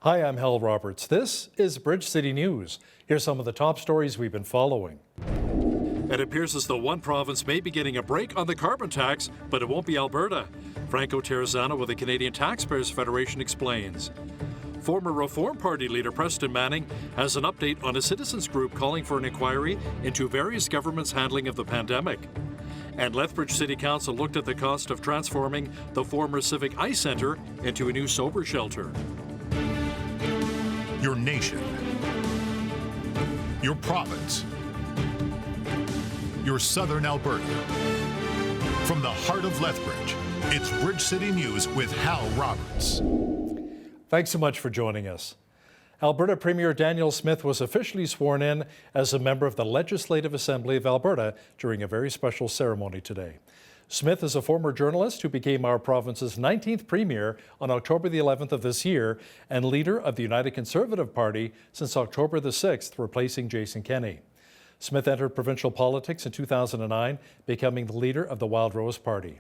Hi, I'm Hal Roberts. This is Bridge City News. Here's some of the top stories we've been following. It appears as though one province may be getting a break on the carbon tax, but it won't be Alberta. Franco Terrazzano with the Canadian Taxpayers Federation explains. Former Reform Party leader Preston Manning has an update on a citizens group calling for an inquiry into various governments' handling of the pandemic. And Lethbridge City Council looked at the cost of transforming the former Civic Ice Centre into a new sober shelter. Your nation, your province, your southern Alberta. From the heart of Lethbridge, it's Bridge City News with Hal Roberts. Thanks so much for joining us. Alberta Premier Danielle Smith was officially sworn in as a member of the Legislative Assembly of Alberta during a very special ceremony today. Smith is a former journalist who became our province's 19th premier on October the 11th of this year and leader of the United Conservative Party since October the 6th, replacing Jason Kenney. Smith entered provincial politics in 2009, becoming the leader of the Wild Rose Party.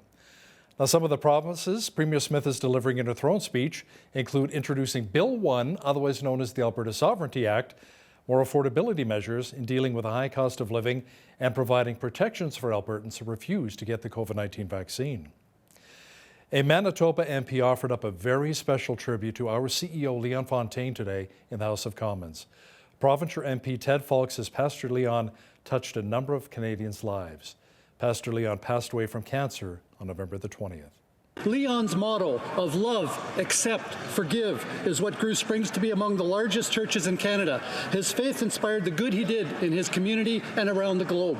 Now, some of the provinces Premier Smith is delivering in her throne speech include introducing Bill 1, otherwise known as the Alberta Sovereignty Act, more affordability measures in dealing with a high cost of living, and providing protections for Albertans who refuse to get the COVID-19 vaccine. A Manitoba MP offered up a very special tribute to our CEO, Leon Fontaine, today in the House of Commons. Provincial MP Ted Falk says Pastor Leon touched a number of Canadians' lives. Pastor Leon passed away from cancer on November the 20th. Leon's motto of love, accept, forgive is what grew Springs to be among the largest churches in Canada. His faith inspired the good he did in his community and around the globe.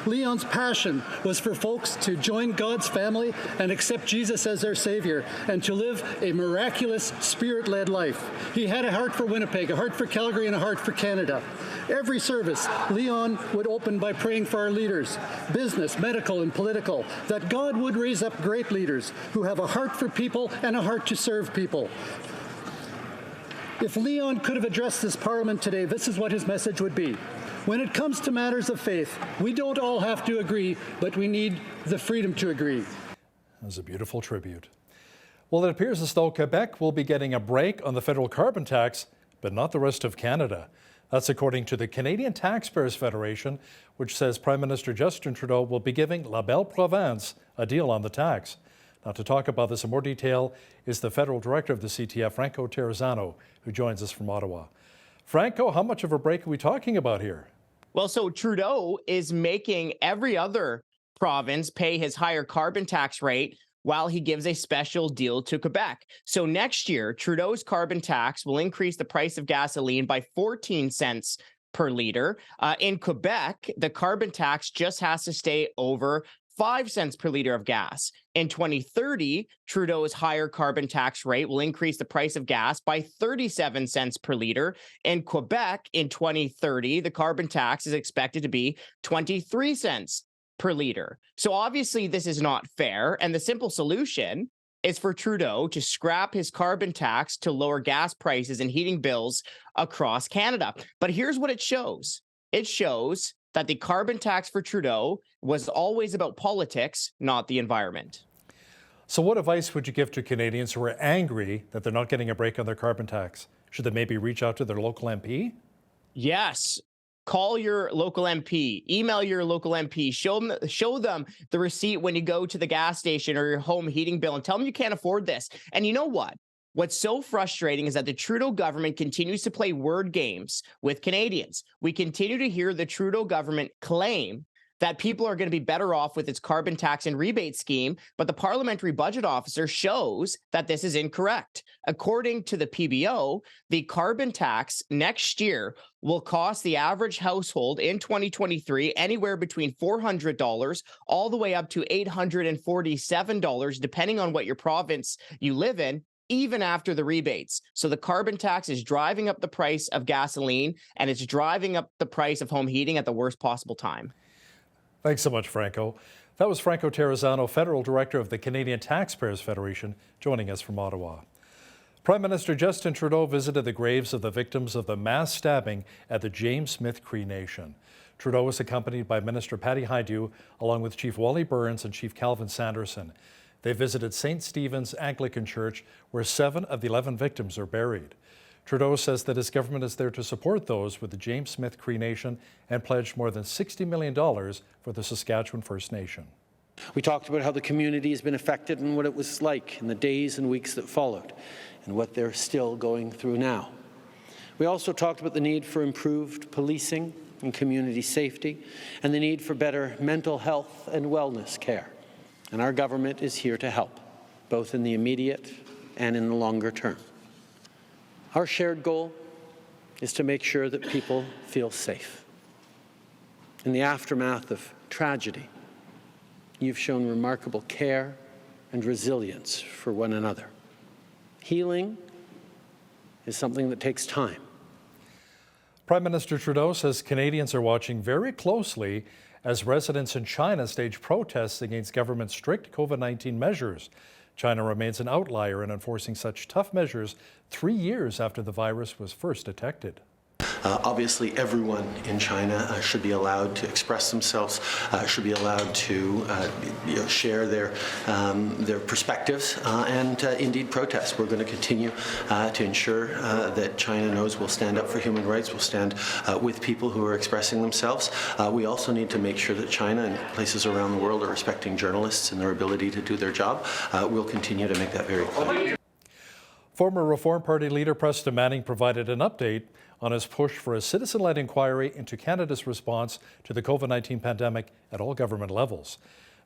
Leon's passion was for folks to join God's family and accept Jesus as their Savior and to live a miraculous, Spirit-led life. He had a heart for Winnipeg, a heart for Calgary, and a heart for Canada. Every service, Leon would open by praying for our leaders, business, medical, and political, that God would raise up great leaders who have a heart for people and a heart to serve people. If Leon could have addressed this Parliament today, this is what his message would be. When it comes to matters of faith, we don't all have to agree, but we need the freedom to agree. That was a beautiful tribute. Well, it appears as though Quebec will be getting a break on the federal carbon tax, but not the rest of Canada. That's according to the Canadian Taxpayers Federation, which says Prime Minister Justin Trudeau will be giving La Belle Province a deal on the tax. Now, to talk about this in more detail is the federal director of the CTF, Franco Terrazzano, who joins us from Ottawa. Franco, how much of a break are we talking about here? Well, so Trudeau is making every other province pay his higher carbon tax rate while he gives a special deal to Quebec. So next year, Trudeau's carbon tax will increase the price of gasoline by 14 cents per liter. In Quebec, the carbon tax just has to stay over 5 cents per liter of gas. In 2030, Trudeau's higher carbon tax rate will increase the price of gas by 37 cents per liter. In Quebec, in 2030, the carbon tax is expected to be 23 cents per liter. So obviously this is not fair, and the simple solution is for Trudeau to scrap his carbon tax to lower gas prices and heating bills across Canada. But here's what it shows. It shows that the carbon tax for Trudeau was always about politics, not the environment. So what advice would you give to Canadians who are angry that they're not getting a break on their carbon tax? Should they maybe reach out to their local MP? Yes. Call your local MP, email your local MP, show them the receipt when you go to the gas station or your home heating bill and tell them you can't afford this. And you know what? What's so frustrating is that the Trudeau government continues to play word games with Canadians. We continue to hear the Trudeau government claim that people are going to be better off with its carbon tax and rebate scheme, but the parliamentary budget officer shows that this is incorrect. According to the PBO, the carbon tax next year will cost the average household in 2023 anywhere between $400 all the way up to $847, depending on what your province you live in, even after the rebates. So the carbon tax is driving up the price of gasoline, and it's driving up the price of home heating at the worst possible time. Thanks so much, Franco. That was Franco Terrazzano, Federal Director of the Canadian Taxpayers Federation, joining us from Ottawa. Prime Minister Justin Trudeau visited the graves of the victims of the mass stabbing at the James Smith Cree Nation. Trudeau was accompanied by Minister Patty Hajdu, along with Chief Wally Burns and Chief Calvin Sanderson. They visited St. Stephen's Anglican Church, where 7 of the 11 victims are buried. Trudeau says that his government is there to support those with the James Smith Cree Nation and pledged more than $60 million for the Saskatchewan First Nation. We talked about how the community has been affected and what it was like in the days and weeks that followed, and what they're still going through now. We also talked about the need for improved policing and community safety, and the need for better mental health and wellness care. And our government is here to help, both in the immediate and in the longer term. Our shared goal is to make sure that people feel safe. In the aftermath of tragedy, you've shown remarkable care and resilience for one another. Healing is something that takes time. Prime Minister Trudeau says Canadians are watching very closely as residents in China stage protests against government's strict COVID-19 measures. China remains an outlier in enforcing such tough measures 3 years after the virus was first detected. Obviously, everyone in China should be allowed to express themselves, should be allowed to share their perspectives and indeed protest. We're going to continue to ensure that China knows we'll stand up for human rights, we'll stand with people who are expressing themselves. We also need to make sure that China and places around the world are respecting journalists and their ability to do their job. We'll continue to make that very clear. Former Reform Party leader Preston Manning provided an update on his push for a citizen-led inquiry into Canada's response to the COVID-19 pandemic at all government levels.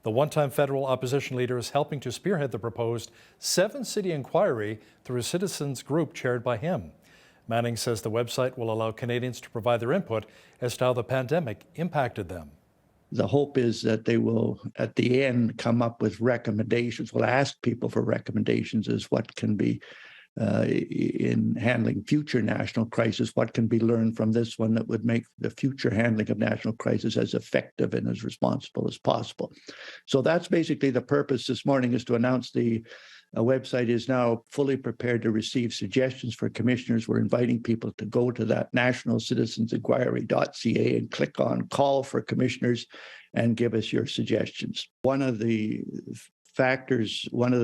The one-time federal opposition leader is helping to spearhead the proposed 7-city inquiry through a citizens group chaired by him. Manning says the website will allow Canadians to provide their input as to how the pandemic impacted them. The hope is that they will, at the end, come up with recommendations. We'll ask people for recommendations as what can be in handling future national crisis, what can be learned from this one that would make the future handling of national crisis as effective and as responsible as possible. So that's basically the purpose this morning, is to announce the website is now fully prepared to receive suggestions for commissioners. We're inviting people to go to that nationalcitizensinquiry.ca and click on call for commissioners and give us your suggestions. One of the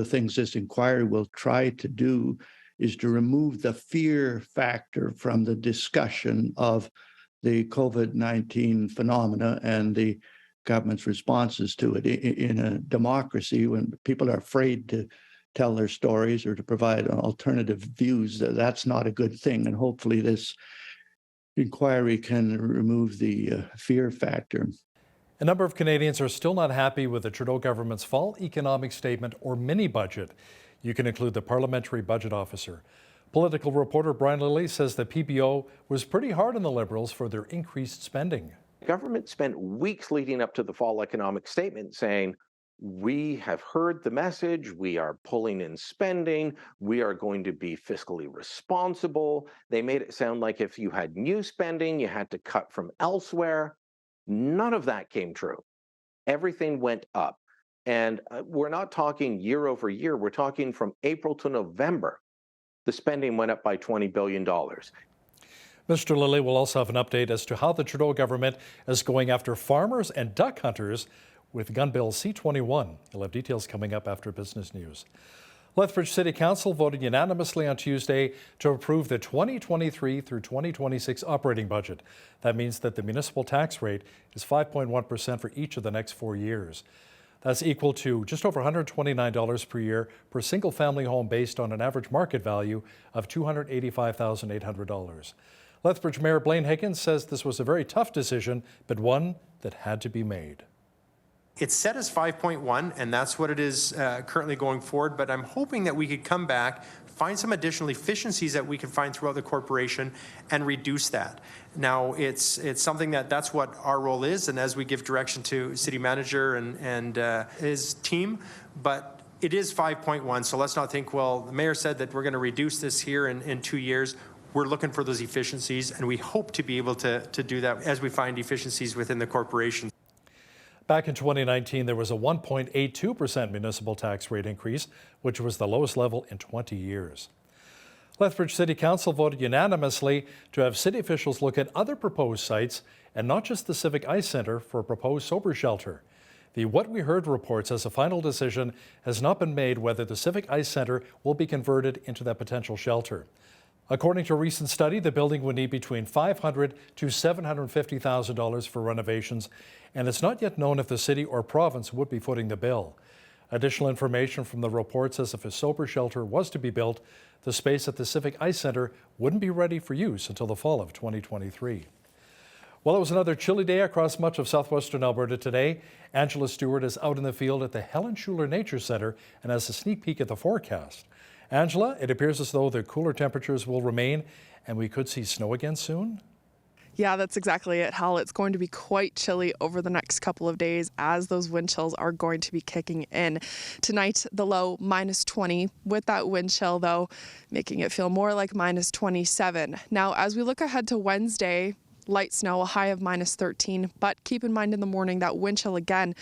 things this inquiry will try to do is to remove the fear factor from the discussion of the COVID-19 phenomena and the government's responses to it. In a democracy, when people are afraid to tell their stories or to provide alternative views, that's not a good thing. And hopefully this inquiry can remove the fear factor. A number of Canadians are still not happy with the Trudeau government's fall economic statement or mini-budget. You can include the parliamentary budget officer. Political reporter Brian Lilly says the PBO was pretty hard on the Liberals for their increased spending. The government spent weeks leading up to the fall economic statement saying, we have heard the message, we are pulling in spending, we are going to be fiscally responsible. They made it sound like if you had new spending, you had to cut from elsewhere. None of that came true. Everything went up. And we're not talking year over year, we're talking from April to November. The spending went up by $20 billion. Mr. Lilly will also have an update as to how the Trudeau government is going after farmers and duck hunters with Gun Bill C-21. He'll have details coming up after business news. Lethbridge City Council voted unanimously on Tuesday to approve the 2023 through 2026 operating budget. That means that the municipal tax rate is 5.1% for each of the next 4 years. That's equal to just over $129 per year per single-family home based on an average market value of $285,800. Lethbridge Mayor Blaine Higgins says this was a very tough decision, but one that had to be made. It's set as 5.1, and that's what it is currently going forward, but I'm hoping that we could come back, find some additional efficiencies that we can find throughout the corporation and reduce that. Now, it's something that's what our role is, and as we give direction to city manager and his team, but it is 5.1, so let's not think, well, the mayor said that we're going to reduce this here in 2 years. We're looking for those efficiencies, and we hope to be able to do that as we find efficiencies within the corporation. Back in 2019, there was a 1.82% municipal tax rate increase, which was the lowest level in 20 years. Lethbridge City Council voted unanimously to have city officials look at other proposed sites and not just the Civic Ice Centre for a proposed sober shelter. The What We Heard report says a final decision has not been made whether the Civic Ice Centre will be converted into that potential shelter. According to a recent study, the building would need between $500,000 to $750,000 for renovations, and it's not yet known if the city or province would be footing the bill. Additional information from the report says if a sober shelter was to be built, the space at the Civic Ice Centre wouldn't be ready for use until the fall of 2023. Well, it was another chilly day across much of southwestern Alberta today. Angela Stewart is out in the field at the Helen Schuler Nature Centre and has a sneak peek at the forecast. Angela, it appears as though the cooler temperatures will remain and we could see snow again soon? Yeah, that's exactly it, Hal. It's going to be quite chilly over the next couple of days as those wind chills are going to be kicking in. Tonight, the low -20 with that wind chill, though, making it feel more like -27. Now, as we look ahead to Wednesday, light snow, a high of -13, but keep in mind in the morning that wind chill again,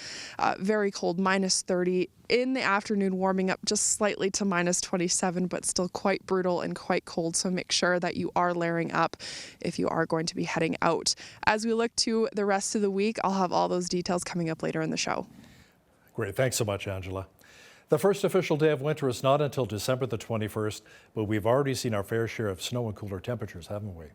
very cold, -30. In the afternoon, warming up just slightly to -27, but still quite brutal and quite cold. So make sure that you are layering up if you are going to be heading out. As we look to the rest of the week, I'll have all those details coming up later in the show. Great. Thanks so much, Angela. The first official day of winter is not until December the 21st, but we've already seen our fair share of snow and cooler temperatures, haven't we?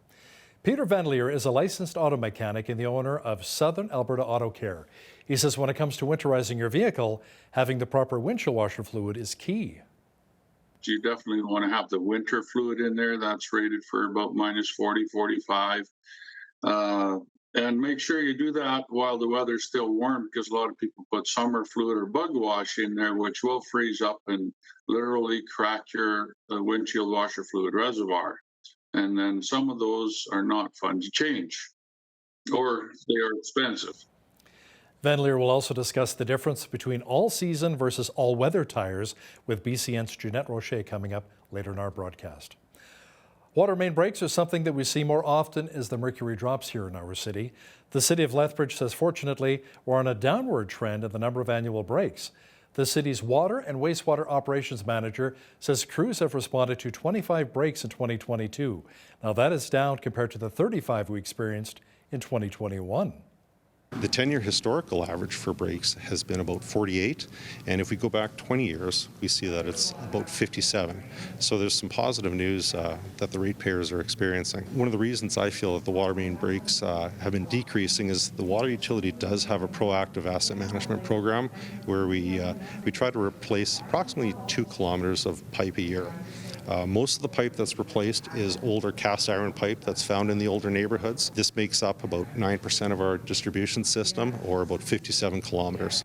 Peter Van Leer is a licensed auto mechanic and the owner of Southern Alberta Auto Care. He says when it comes to winterizing your vehicle, having the proper windshield washer fluid is key. You definitely want to have the winter fluid in there. That's rated for about -40, 45. And make sure you do that while the weather's still warm, because a lot of people put summer fluid or bug wash in there, which will freeze up and literally crack your windshield washer fluid reservoir. And then some of those are not fun to change, or they are expensive. Van Leer will also discuss the difference between all-season versus all-weather tires with BCN's Jeanette Rocher coming up later in our broadcast. Water main breaks are something that we see more often as the mercury drops here in our city. The city of Lethbridge says fortunately we're on a downward trend in the number of annual breaks. The city's water and wastewater operations manager says crews have responded to 25 breaks in 2022. Now that is down compared to the 35 we experienced in 2021. The 10-year historical average for breaks has been about 48, and if we go back 20 years, we see that it's about 57. So there's some positive news that the ratepayers are experiencing. One of the reasons I feel that the water main breaks have been decreasing is the water utility does have a proactive asset management program where we try to replace approximately 2 kilometers of pipe a year. Most of the pipe that's replaced is older cast iron pipe that's found in the older neighborhoods. This makes up about 9% of our distribution system, or about 57 kilometers.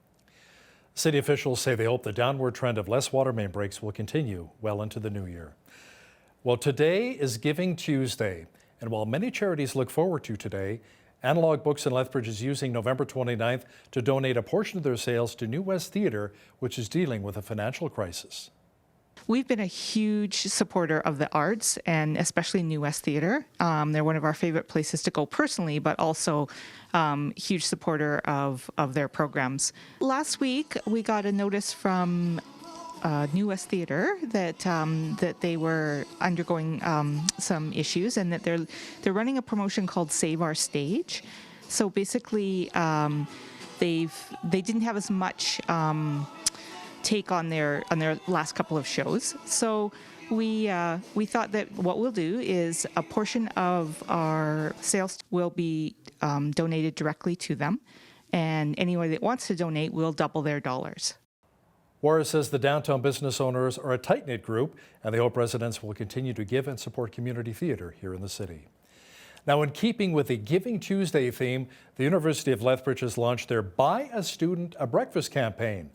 City officials say they hope the downward trend of less water main breaks will continue well into the new year. Well, today is Giving Tuesday, and while many charities look forward to today, Analog Books in Lethbridge is using November 29th to donate a portion of their sales to New West Theatre, which is dealing with a financial crisis. We've been a huge supporter of the arts, and especially New West Theatre. They're one of our favorite places to go personally, but also huge supporter of their programs. Last week, we got a notice from New West Theatre that they were undergoing some issues, and that they're running a promotion called Save Our Stage. So basically, they didn't have as much take on their last couple of shows. So we thought that what we'll do is a portion of our sales will be donated directly to them, and anyone that wants to donate will double their dollars. Warren says the downtown business owners are a tight-knit group, and they hope residents will continue to give and support community theatre here in the city. Now, in keeping with the Giving Tuesday theme, the University of Lethbridge has launched their Buy a Student a Breakfast campaign.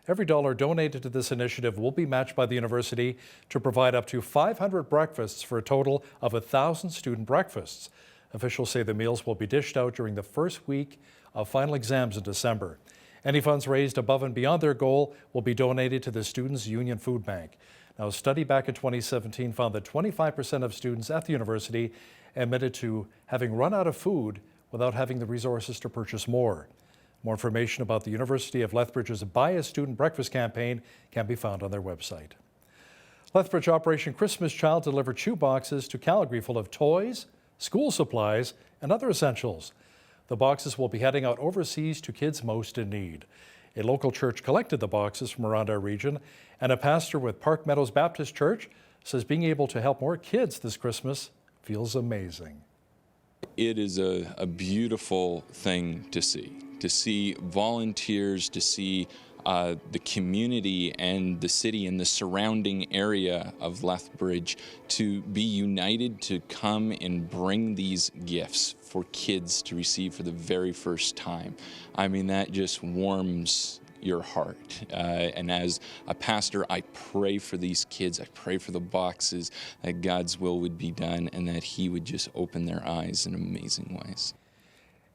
Every dollar donated to this initiative will be matched by the university to provide up to 500 breakfasts for a total of 1,000 student breakfasts. Officials say the meals will be dished out during the first week of final exams in December. Any funds raised above and beyond their goal will be donated to the Students' Union Food Bank. Now, a study back in 2017 found that 25% of students at the university admitted to having run out of food without having the resources to purchase more. More information about the University of Lethbridge's Buy a Student Breakfast campaign can be found on their website. Lethbridge Operation Christmas Child delivered shoe boxes to Calgary full of toys, school supplies, and other essentials. The boxes will be heading out overseas to kids most in need. A local church collected the boxes from around our region, and a pastor with Park Meadows Baptist Church says being able to help more kids this Christmas feels amazing. It is a beautiful thing to see volunteers, to see the community and the city and the surrounding area of Lethbridge to be united to come and bring these gifts for kids to receive for the very first time. I mean, that just warms your heart. And as a pastor, I pray for these kids. I pray for the boxes, that God's will would be done and that He would just open their eyes in amazing ways.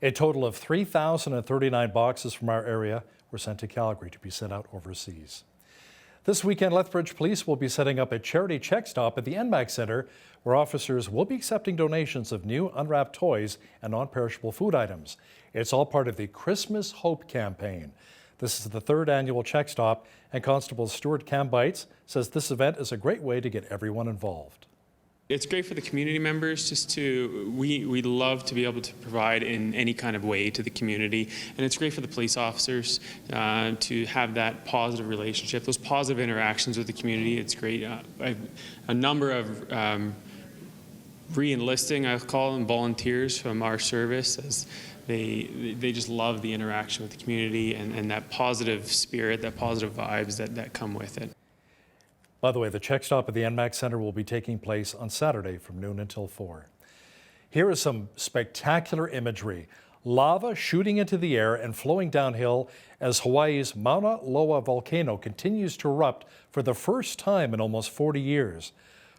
A total of 3,039 boxes from our area were sent to Calgary to be sent out overseas. This weekend, Lethbridge Police will be setting up a charity check stop at the NMAC Centre, where officers will be accepting donations of new unwrapped toys and non-perishable food items. It's all part of the Christmas Hope campaign. This is the third annual check stop, and Constable Stuart Cambites says this event is a great way to get everyone involved. It's great for the community members we love to be able to provide in any kind of way to the community, and it's great for the police officers to have that positive relationship, those positive interactions with the community. It's great. A number of re-enlisting, I'll call them, volunteers from our service, as they just love the interaction with the community and that positive spirit, that positive vibes that come with it. By the way, the check stop at the NMAC Centre will be taking place on Saturday from noon until 4. Here is some spectacular imagery. Lava shooting into the air and flowing downhill as Hawaii's Mauna Loa volcano continues to erupt for the first time in almost 40 years.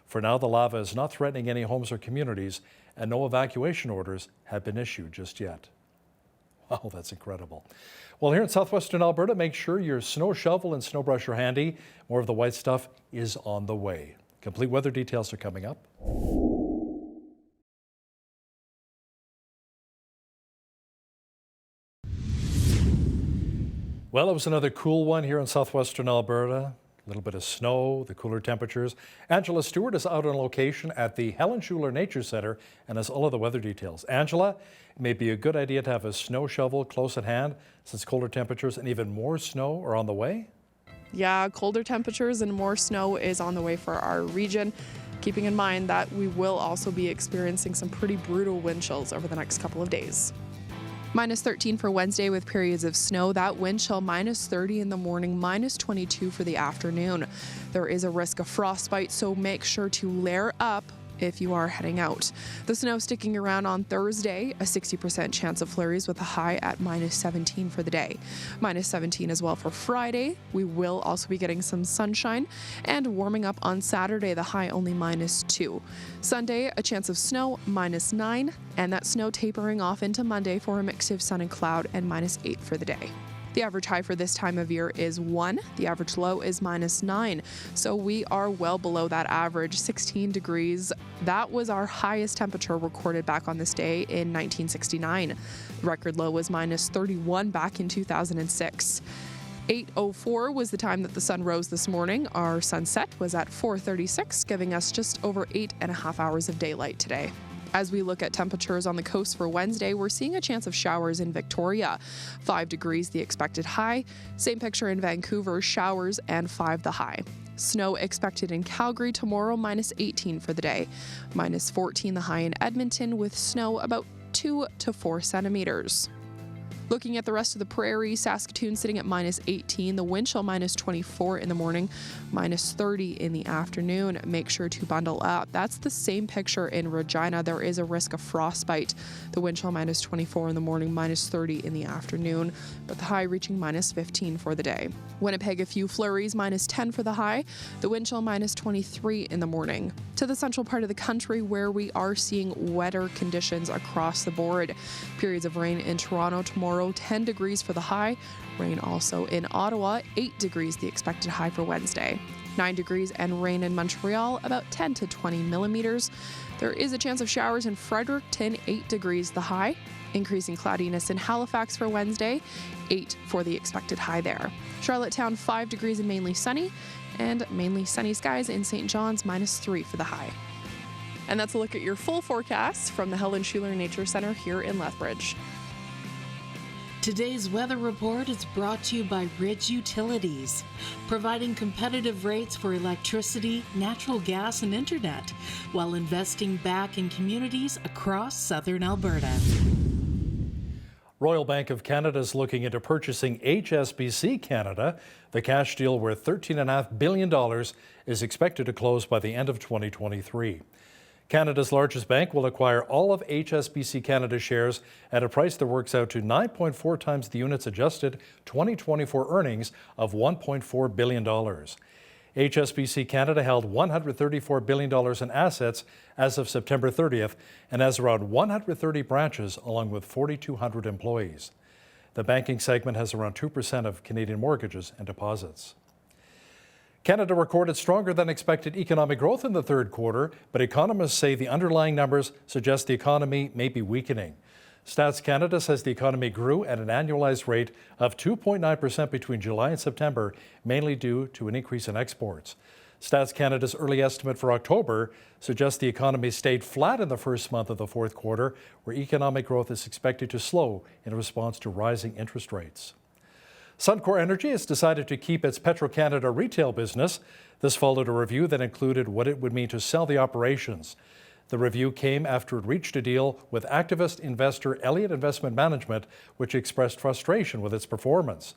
For now, the lava is not threatening any homes or communities, and no evacuation orders have been issued just yet. Wow, that's incredible. Well, here in southwestern Alberta, make sure your snow shovel and snow brush are handy. More of the white stuff is on the way. Complete weather details are coming up. Well, it was another cool one here in southwestern Alberta. A little bit of snow, the cooler temperatures. Angela Stewart is out on location at the Helen Schuler Nature Center and has all of the weather details. Angela, it may be a good idea to have a snow shovel close at hand since colder temperatures and even more snow are on the way. Yeah, colder temperatures and more snow is on the way for our region, keeping in mind that we will also be experiencing some pretty brutal wind chills over the next couple of days. -13 for Wednesday with periods of snow. That wind chill -30 in the morning, -22 for the afternoon. There is a risk of frostbite, so make sure to layer up if you are heading out. The snow sticking around on Thursday, a 60% chance of flurries with a high at -17 for the day. -17 as well for Friday. We will also be getting some sunshine and warming up on Saturday, the high only -2. Sunday, a chance of snow, -9, and that snow tapering off into Monday for a mix of sun and cloud and -8 for the day. The average high for this time of year is 1. The average low is -9. So we are well below that average, 16 degrees. That was our highest temperature recorded back on this day in 1969. The record low was -31 back in 2006. 8:04 was the time that the sun rose this morning. Our sunset was at 4:36, giving us just over 8.5 hours of daylight today. As we look at temperatures on the coast for Wednesday, we're seeing a chance of showers in Victoria. 5 degrees the expected high. Same picture in Vancouver, showers and 5 the high. Snow expected in Calgary tomorrow, -18 for the day. -14 the high in Edmonton with snow about 2 to 4 centimeters. Looking at the rest of the prairie, Saskatoon sitting at -18, the wind chill -24 in the morning, -30 in the afternoon. Make sure to bundle up. That's the same picture in Regina. There is a risk of frostbite. The wind chill -24 in the morning, -30 in the afternoon, but the high reaching -15 for the day. Winnipeg, a few flurries, -10 for the high. The wind chill -23 in the morning. To the central part of the country where we are seeing wetter conditions across the board. Periods of rain in Toronto tomorrow, 10 degrees for the high. Rain also in Ottawa, 8 degrees the expected high for Wednesday. 9 degrees and rain in Montreal, about 10 to 20 millimeters. There is a chance of showers in Fredericton, 8 degrees the high. Increasing cloudiness in Halifax for Wednesday, 8 for the expected high there. Charlottetown, 5 degrees and mainly sunny, and mainly sunny skies in St. John's, -3 for the high. And that's a look at your full forecast from the Helen Schuler Nature Center here in Lethbridge. Today's weather report is brought to you by Ridge Utilities, providing competitive rates for electricity, natural gas, and internet, while investing back in communities across southern Alberta. Royal Bank of Canada is looking into purchasing HSBC Canada. The cash deal worth $13.5 billion is expected to close by the end of 2023. Canada's largest bank will acquire all of HSBC Canada shares at a price that works out to 9.4 times the unit's adjusted 2024 earnings of $1.4 billion. HSBC Canada held $134 billion in assets as of September 30th and has around 130 branches along with 4,200 employees. The banking segment has around 2% of Canadian mortgages and deposits. Canada recorded stronger than expected economic growth in the third quarter, but economists say the underlying numbers suggest the economy may be weakening. Stats Canada says the economy grew at an annualized rate of 2.9% between July and September, mainly due to an increase in exports. Stats Canada's early estimate for October suggests the economy stayed flat in the first month of the fourth quarter, where economic growth is expected to slow in response to rising interest rates. Suncor Energy has decided to keep its Petro-Canada retail business. This followed a review that included what it would mean to sell the operations. The review came after it reached a deal with activist investor Elliott Investment Management, which expressed frustration with its performance.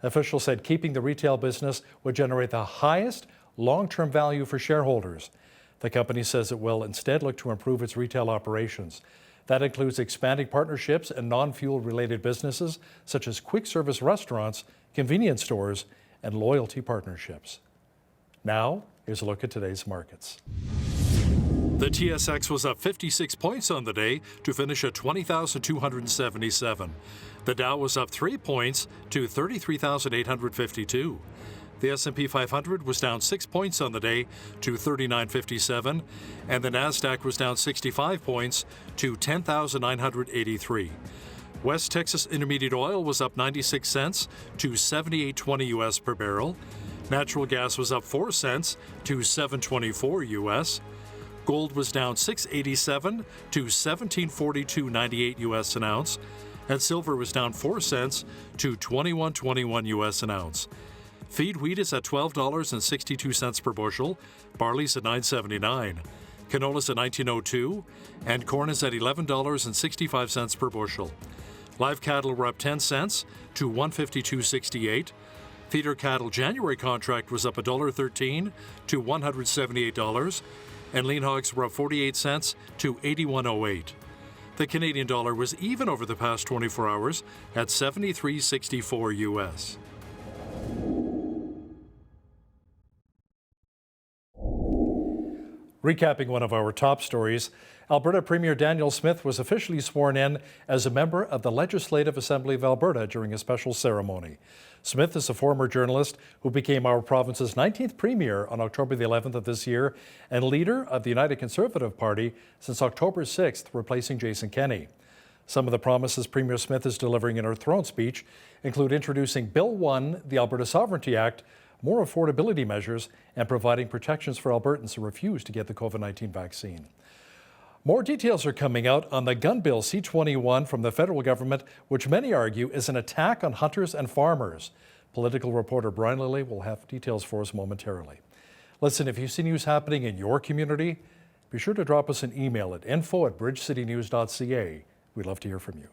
Officials said keeping the retail business would generate the highest long-term value for shareholders. The company says it will instead look to improve its retail operations. That includes expanding partnerships and non-fuel related businesses such as quick service restaurants, convenience stores, and loyalty partnerships. Now, here's a look at today's markets. The TSX was up 56 points on the day to finish at 20,277. The Dow was up 3 points to 33,852. The S&P 500 was down 6 points on the day to 3957, and the Nasdaq was down 65 points to 10,983. West Texas Intermediate Oil was up 96 cents to 78.20 US per barrel. Natural gas was up 4 cents to 7.24 US. Gold was down 6.87 to 17.42.98 US an ounce, and silver was down 4 cents to 21.21 US an ounce. Feed wheat is at $12.62 per bushel, barley's at $9.79, canola's at $19.02, and corn is at $11.65 per bushel. Live cattle were up 10 cents to $152.68. Feeder cattle January contract was up $1.13 to $178, and lean hogs were up 48 cents to $81.08. The Canadian dollar was even over the past 24 hours at 73.64 US. Recapping one of our top stories, Alberta Premier Daniel Smith was officially sworn in as a member of the Legislative Assembly of Alberta during a special ceremony. Smith is a former journalist who became our province's 19th premier on October the 11th of this year and leader of the United Conservative Party since October 6th, replacing Jason Kenney. Some of the promises Premier Smith is delivering in her throne speech include introducing Bill 1, the Alberta Sovereignty Act, more affordability measures, and providing protections for Albertans who refuse to get the COVID-19 vaccine. More details are coming out on the gun bill C-21 from the federal government, which many argue is an attack on hunters and farmers. Political reporter Brian Lilly will have details for us momentarily. Listen, if you see news happening in your community, be sure to drop us an email at info@bridgecitynews.ca. We'd love to hear from you.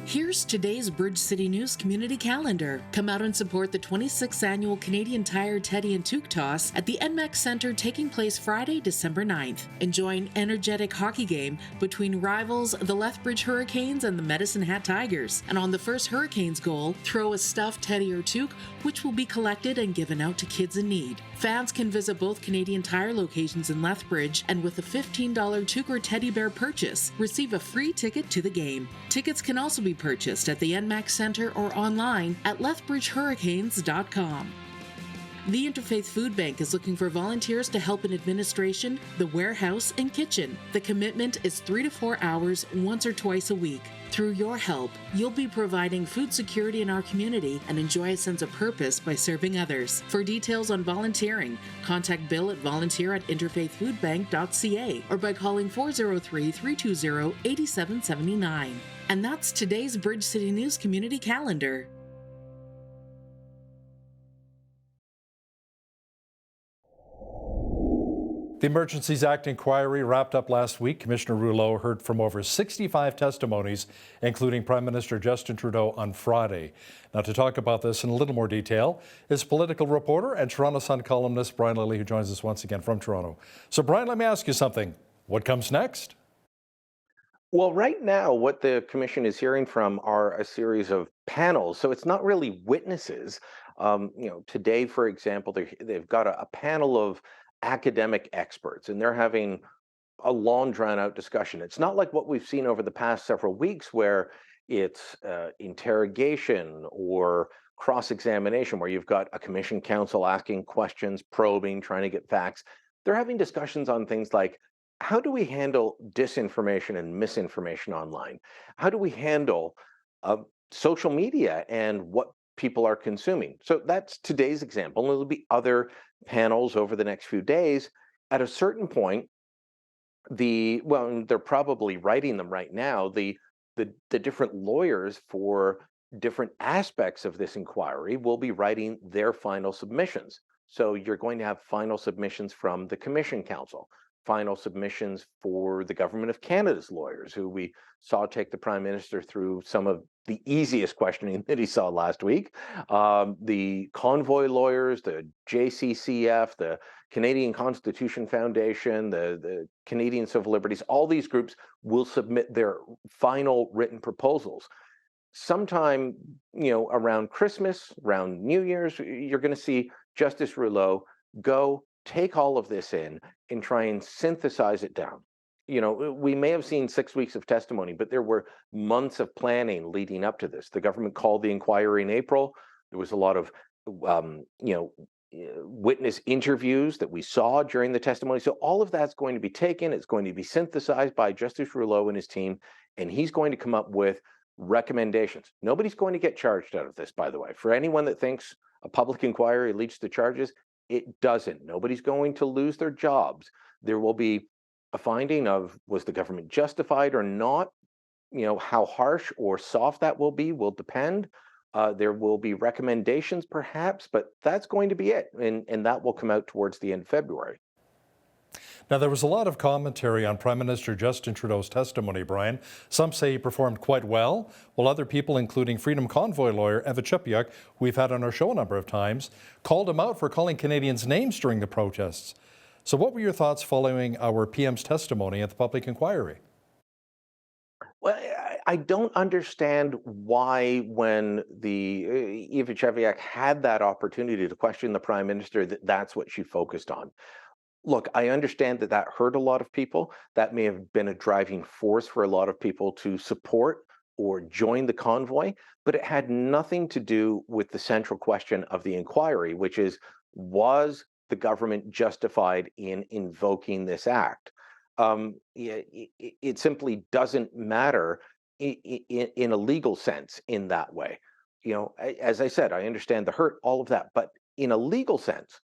Here's today's Bridge City News community calendar. Come out and support the 26th annual Canadian Tire Teddy and Toque Toss at the NMAX Centre taking place Friday, December 9th. Enjoy an energetic hockey game between rivals the Lethbridge Hurricanes and the Medicine Hat Tigers. And on the first Hurricanes goal, throw a stuffed Teddy or Toque, which will be collected and given out to kids in need. Fans can visit both Canadian Tire locations in Lethbridge, and with a $15 Toque or Teddy Bear purchase, receive a free ticket to the game. Tickets can also be purchased at the NMAX Centre or online at lethbridgehurricanes.com. The Interfaith Food Bank is looking for volunteers to help in administration, the warehouse, and kitchen. The commitment is 3 to 4 hours once or twice a week. Through your help, you'll be providing food security in our community and enjoy a sense of purpose by serving others. For details on volunteering, contact Bill at volunteer@interfaithfoodbank.ca or by calling 403-320-8779. And that's today's Bridge City News Community Calendar. The Emergencies Act inquiry wrapped up last week. Commissioner Rouleau heard from over 65 testimonies, including Prime Minister Justin Trudeau on Friday. Now, to talk about this in a little more detail is political reporter and Toronto Sun columnist Brian Lilly, who joins us once again from Toronto. So, Brian, let me ask you something. What comes next? Well, right now, what the commission is hearing from are a series of panels. So it's not really witnesses. Today, for example, they've got a panel of academic experts, and they're having a long, drawn-out discussion. It's not like what we've seen over the past several weeks, where it's interrogation or cross-examination, where you've got a commission counsel asking questions, probing, trying to get facts. They're having discussions on things like, how do we handle disinformation and misinformation online? How do we handle social media and what people are consuming? So that's today's example. And there'll be other panels over the next few days. At a certain point, they're probably writing them right now, the different lawyers for different aspects of this inquiry will be writing their final submissions. So you're going to have final submissions from the Commission Council, final submissions for the Government of Canada's lawyers, who we saw take the Prime Minister through some of the easiest questioning that he saw last week. The convoy lawyers, the JCCF, the Canadian Constitution Foundation, the Canadian Civil Liberties, all these groups will submit their final written proposals. Sometime, around Christmas, around New Year's, you're going to see Justice Rouleau go take all of this in and try and synthesize it down. We may have seen 6 weeks of testimony, but there were months of planning leading up to this. The government called the inquiry in April. There was a lot of, witness interviews that we saw during the testimony. So all of that's going to be taken. It's going to be synthesized by Justice Rouleau and his team, and he's going to come up with recommendations. Nobody's going to get charged out of this, by the way. For anyone that thinks a public inquiry leads to charges, it doesn't. Nobody's going to lose their jobs. There will be a finding of, was the government justified or not? How harsh or soft that will depend. There will be recommendations perhaps, but that's going to be it. And that will come out towards the end of February. Now, there was a lot of commentary on Prime Minister Justin Trudeau's testimony, Brian. Some say he performed quite well, while other people, including Freedom Convoy lawyer Eva Chipiuk, who we've had on our show a number of times, called him out for calling Canadians names during the protests. So what were your thoughts following our PM's testimony at the public inquiry? Well, I don't understand why, when Eva Chipiuk had that opportunity to question the Prime Minister, that's what she focused on. Look, I understand that hurt a lot of people. That may have been a driving force for a lot of people to support or join the convoy, but it had nothing to do with the central question of the inquiry, which is, was the government justified in invoking this act? It simply doesn't matter in a legal sense in that way. As I said, I understand the hurt, all of that, but in a legal sense,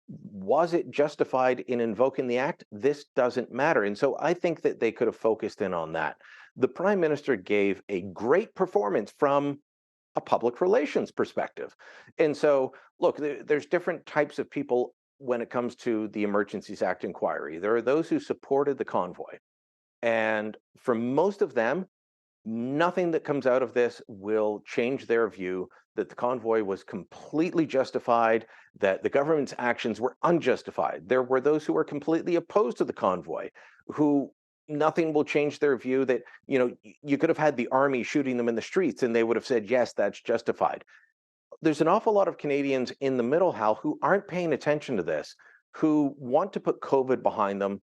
was it justified in invoking the act? This doesn't matter. And so I think that they could have focused in on that. The Prime Minister gave a great performance from a public relations perspective. And so, look, there's different types of people when it comes to the Emergencies Act inquiry. There are those who supported the convoy. And for most of them, nothing that comes out of this will change their view that the convoy was completely justified, that the government's actions were unjustified. There were those who were completely opposed to the convoy, who nothing will change their view that, you could have had the army shooting them in the streets and they would have said, yes, that's justified. There's an awful lot of Canadians in the middle, Hal, who aren't paying attention to this, who want to put COVID behind them.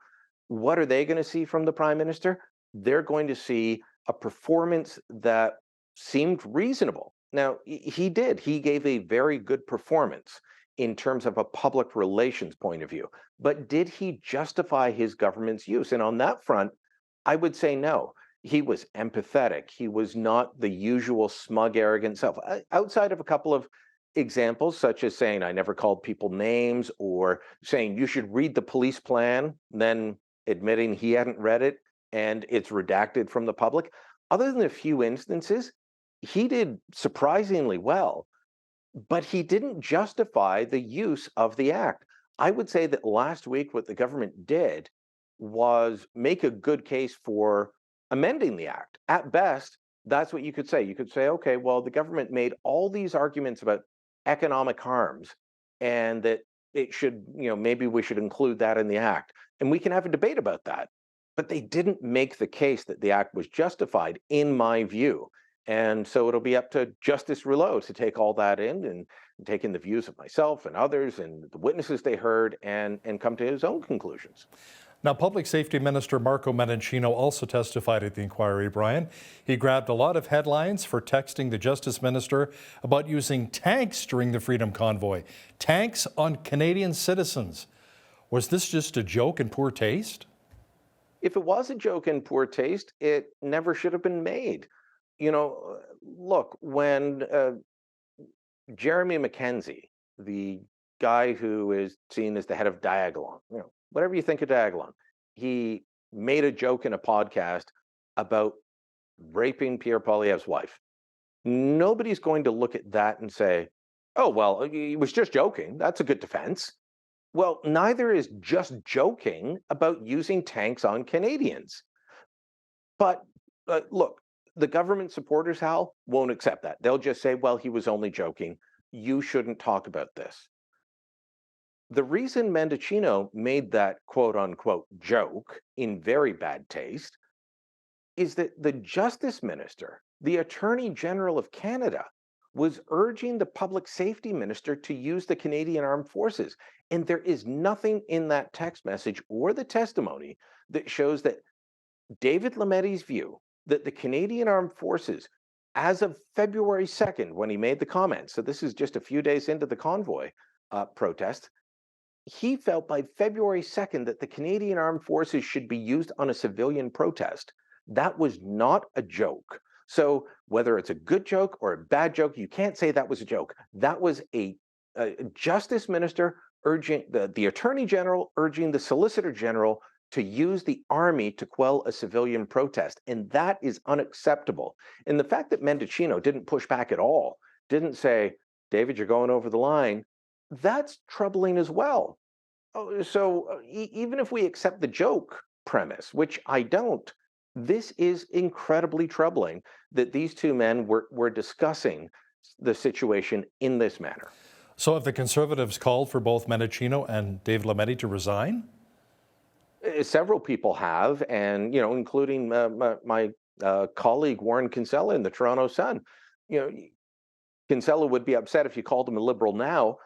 What are they going to see from the Prime Minister? They're going to see a performance that seemed reasonable. Now, he gave a very good performance in terms of a public relations point of view, but did he justify his government's use? And on that front, I would say no. He was empathetic. He was not the usual smug, arrogant self. Outside of a couple of examples, such as saying, I never called people names, or saying, you should read the police plan, then admitting he hadn't read it and it's redacted from the public. Other than a few instances, he did surprisingly well, but he didn't justify the use of the act. I would say that last week, what the government did was make a good case for amending the act. At best, that's what you could say. You could say, okay, well, the government made all these arguments about economic harms and that it should, maybe we should include that in the act. And we can have a debate about that. But they didn't make the case that the act was justified, in my view. And so it'll be up to Justice Rouleau to take all that in and take in the views of myself and others and the witnesses they heard and come to his own conclusions. Now, Public Safety Minister Marco Mendicino also testified at the inquiry, Brian. He grabbed a lot of headlines for texting the Justice Minister about using tanks during the Freedom Convoy. Tanks on Canadian citizens. Was this just a joke in poor taste? If it was a joke in poor taste, it never should have been made. Look, when Jeremy McKenzie, the guy who is seen as the head of Diagolon, whatever you think of Diagolon, he made a joke in a podcast about raping Pierre Poilievre's wife. Nobody's going to look at that and say, oh, well, he was just joking. That's a good defense. Well, neither is just joking about using tanks on Canadians. But look, the government supporters, Hal, won't accept that. They'll just say, well, he was only joking. You shouldn't talk about this. The reason Mendicino made that quote unquote joke in very bad taste is that the Justice Minister, the Attorney General of Canada, was urging the Public Safety Minister to use the Canadian Armed Forces. And there is nothing in that text message or the testimony that shows that David Lamette's view that the Canadian Armed Forces, as of February 2nd, when he made the comments, so this is just a few days into the convoy protest, he felt by February 2nd that the Canadian Armed Forces should be used on a civilian protest. That was not a joke. So whether it's a good joke or a bad joke, you can't say that was a joke. That was a Justice Minister urging the Attorney General, urging the Solicitor General to use the army to quell a civilian protest. And that is unacceptable. And the fact that Mendicino didn't push back at all, didn't say, David, you're going over the line, that's troubling as well. So even if we accept the joke premise, which I don't, this is incredibly troubling that these two men were discussing the situation in this manner. So have the Conservatives called for both Mendicino and Dave Lamette to resign? Several people have, and including my colleague Warren Kinsella in the Toronto Sun. Kinsella would be upset if you called him a liberal now,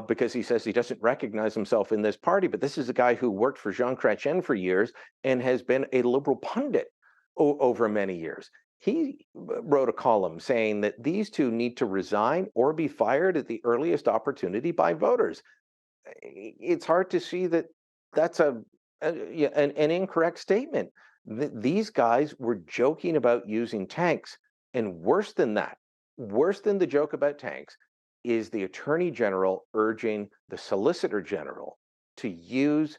because he says he doesn't recognize himself in this party. But this is a guy who worked for Jean Chrétien for years and has been a liberal pundit over many years. He wrote a column saying that these two need to resign or be fired at the earliest opportunity by voters. It's hard to see that that's an incorrect statement. These guys were joking about using tanks. And worse than that, worse than the joke about tanks, is the Attorney General urging the Solicitor General to use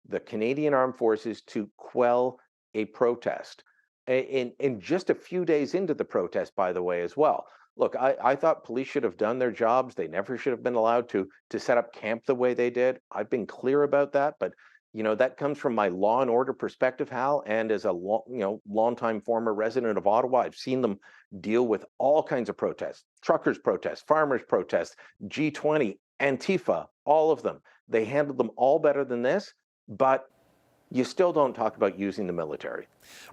the Canadian Armed Forces to quell a protest. And just a few days into the protest, by the way, as well. Look, I thought police should have done their jobs. They never should have been allowed to set up camp the way they did. I've been clear about that, but that comes from my law and order perspective, Hal, and as a longtime former resident of Ottawa, I've seen them deal with all kinds of protests, truckers protests, farmers protests, G20, Antifa, all of them. They handled them all better than this, but you still don't talk about using the military.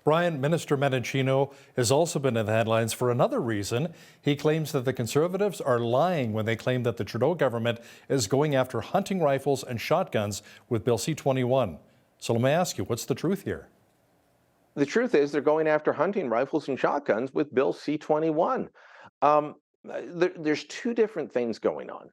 Brian, Minister Mendicino has also been in the headlines for another reason. He claims that the Conservatives are lying when they claim that the Trudeau government is going after hunting rifles and shotguns with Bill C-21. So let me ask you, what's the truth here? The truth is they're going after hunting rifles and shotguns with Bill C-21. There's two different things going on.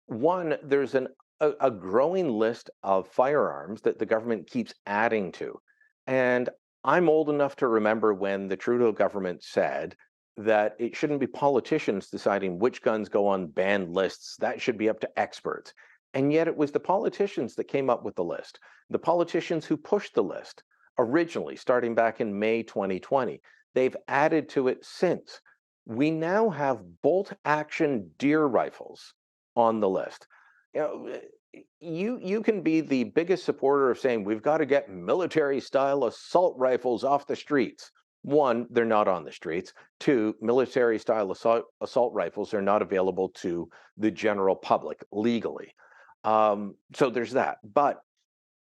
One, there's a growing list of firearms that the government keeps adding to. And I'm old enough to remember when the Trudeau government said that it shouldn't be politicians deciding which guns go on banned lists. That should be up to experts. And yet it was the politicians that came up with the list, the politicians who pushed the list originally, starting back in May 2020. They've added to it since. We now have bolt action deer rifles on the list. You know, you can be the biggest supporter of saying we've got to get military style assault rifles off the streets. One, they're not on the streets. Two, military style assault rifles are not available to the general public legally. So there's that. But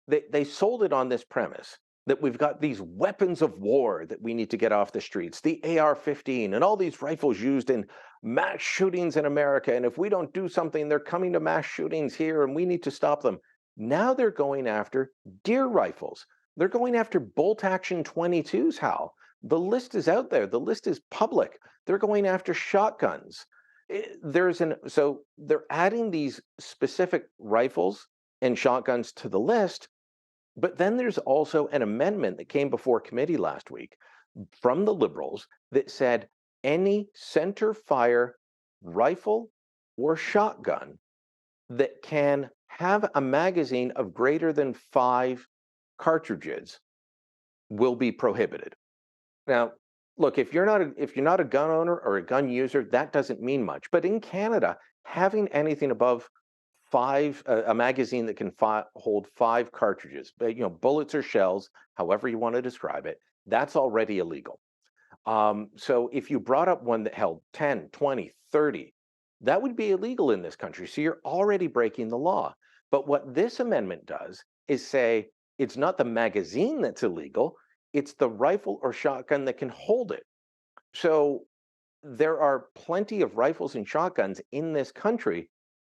they sold it on this premise that we've got these weapons of war that we need to get off the streets, the AR-15 and all these rifles used in mass shootings in America. And if we don't do something, they're coming to mass shootings here and we need to stop them. Now they're going after deer rifles. They're going after bolt action 22s, Hal. The list is out there. The list is public. They're going after shotguns. So they're adding these specific rifles and shotguns to the list. But then there's also an amendment that came before committee last week from the Liberals that said any center fire rifle or shotgun that can have a magazine of greater than 5 cartridges will be prohibited. Now, look, if you're not a gun owner or a gun user, that doesn't mean much. But in Canada, having anything above 5, a magazine that can hold 5 cartridges, bullets or shells, however you want to describe it, that's already illegal. So if you brought up one that held 10, 20, 30, that would be illegal in this country. So you're already breaking the law. But what this amendment does is say it's not the magazine that's illegal, it's the rifle or shotgun that can hold it. So there are plenty of rifles and shotguns in this country